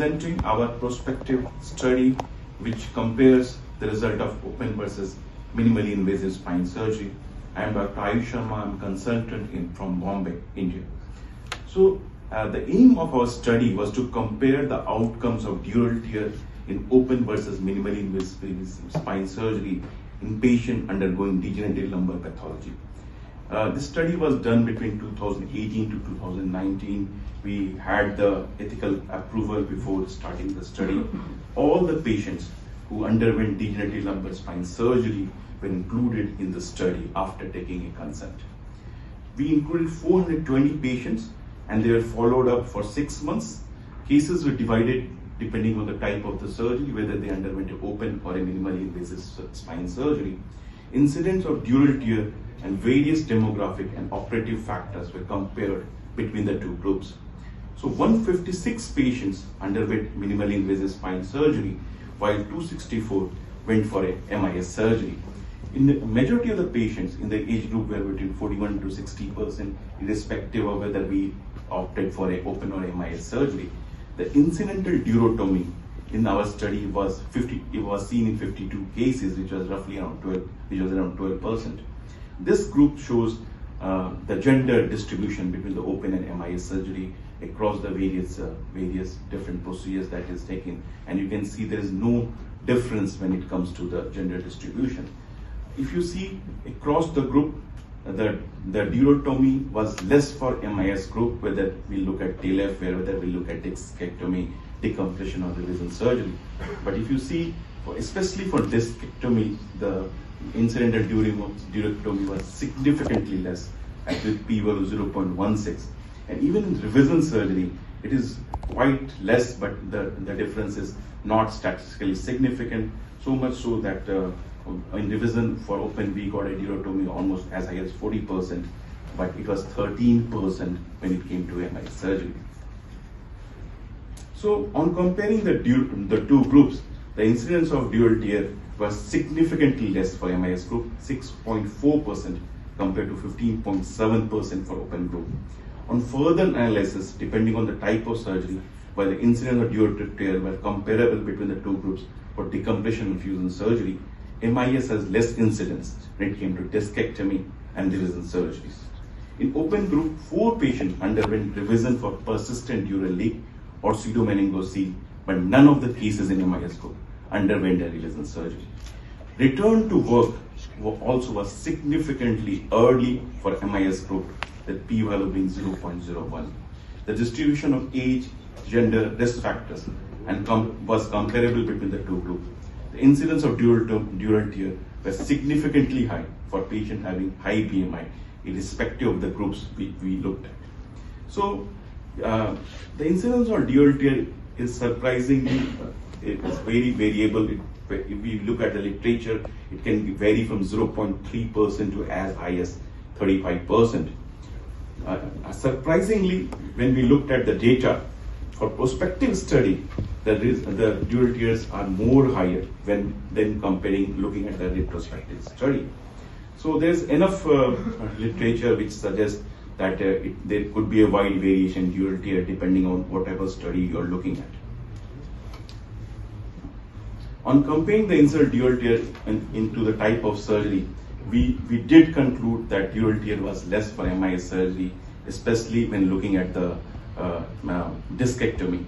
presenting our prospective study which compares the result of open versus minimally invasive spine surgery. I am Dr. Ayush Sharma. I am consultant from Bombay, India. So the aim of our study was to compare the outcomes of dural tear in open versus minimally invasive spine surgery in patients undergoing degenerative lumbar pathology. This study was done between 2018 to 2019. We had the ethical approval before starting the study. All the patients who underwent degenerative lumbar spine surgery were included in the study after taking a consent. We included 420 patients and they were followed up for 6 months. Cases were divided depending on the type of the surgery, whether they underwent an open or a minimally invasive spine surgery. Incidence of dural tear and various demographic and operative factors were compared between the two groups. So 156 patients underwent minimally invasive spine surgery, while 264 went for a MIS surgery. In the majority of the patients in the age group were between 41 to 60%, irrespective of whether we opted for an open or MIS surgery. The incidental durotomy in our study was seen in 52 cases, which was roughly around 12%. This group shows the gender distribution between the open and MIS surgery across the various different procedures that is taken, and you can see there is no difference when it comes to the gender distribution. If you see across the group, the durotomy was less for MIS group, whether we look at TLF, whether we look at discectomy, decompression or revision surgery. But if you see, especially for discectomy, the incidental durotomy was significantly less at with p-value 0.16. And even in revision surgery, it is quite less, but the difference is not statistically significant, so much so that in revision for open, we got a durotomy almost as high as 40%, but it was 13% when it came to MIS surgery. So on comparing the two groups, the incidence of dural tear was significantly less for MIS group, 6.4% compared to 15.7% for open group. On further analysis, depending on the type of surgery, while the incidence of dural tear were comparable between the two groups for decompression and fusion surgery, MIS has less incidence when it came to discectomy and revision surgeries. In open group, 4 patients underwent revision for persistent dural leak or pseudomeningocele, but none of the cases in MIS group underwent a revision surgery. Return to work also was significantly early for MIS group, with p-value being 0.01. The distribution of age, gender, risk factors was comparable between the two groups. The incidence of dural tear was significantly high for patients having high BMI, irrespective of the groups we looked at. So the incidence of dural tear is surprisingly it is very variable. If we look at the literature, it can vary from 0.3% to as high as 35%. Surprisingly, when we looked at the data for prospective study, the dural tears are more higher than looking at the retrospective study. So there's enough literature which suggests that there could be a wide variation in dural tear depending on whatever study you're looking at. On comparing the incident dural tear into the type of surgery, we did conclude that dural tear was less for MIS surgery, especially when looking at the discectomy.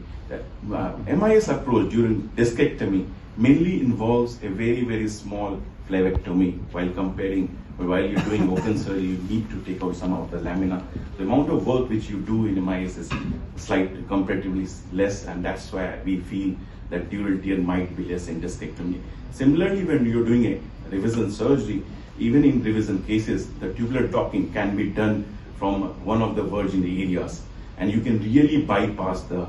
MIS approach during discectomy mainly involves a very small flavectomy, while you're doing open surgery, you need to take out some of the lamina. The amount of work which you do in MIS is slightly comparatively less, and that's why we feel that dural tear might be less in discectomy. Similarly, when you're doing a revision surgery, even in revision cases, the tubular docking can be done from one of the virgin areas, and you can really bypass the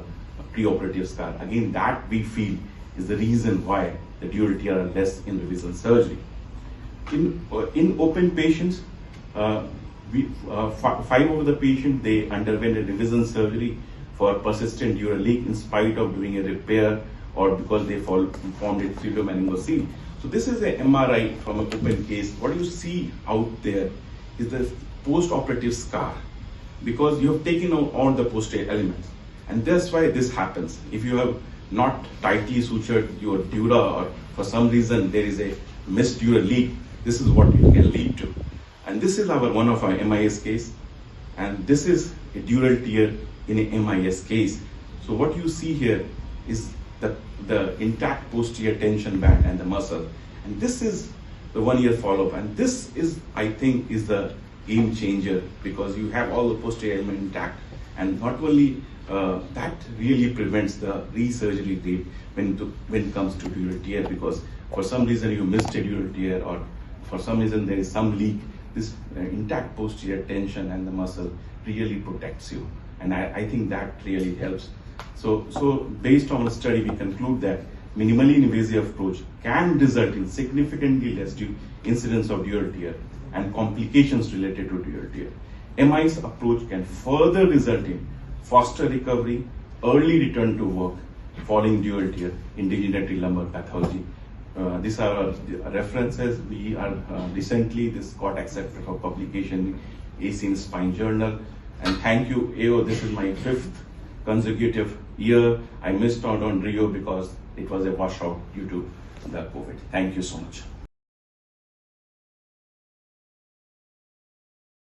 preoperative scar. Again, that we feel is the reason why the dural tear are less in revision surgery. In open patients, 5 of the patients, they underwent a revision surgery for persistent dural leak in spite of doing a repair or because they formed a pseudomeningocele. So this is an MRI from an open case. What you see out there is the post-operative scar, because you have taken out all the posterior elements, and that's why this happens. If you have not tightly sutured your dura, or for some reason there is a missed dural leak, this is what it can lead to. And this is one of our MIS case, and this is a dural tear in a MIS case. So what you see here is the intact posterior tension band and the muscle, and this is the 1 year follow-up, and this is, I think, is the game changer, because you have all the posterior element intact, and not only that really prevents the re-surgery rate when it comes to dural tear, because for some reason you missed a dural tear, or for some reason there is some leak, this intact posterior tension and the muscle really protects you, and I think that really helps. So based on a study, we conclude that minimally invasive approach can result in significantly less incidence of dural tear and complications related to dural tear. MIS approach can further result in faster recovery, early return to work following dural tear in degenerative lumbar pathology. These are our references. We are recently, this got accepted for publication in AC in Spine Journal. And thank you, AO. This is my 5th consecutive year. I missed out on Rio because it was a washout due to the COVID. Thank you so much.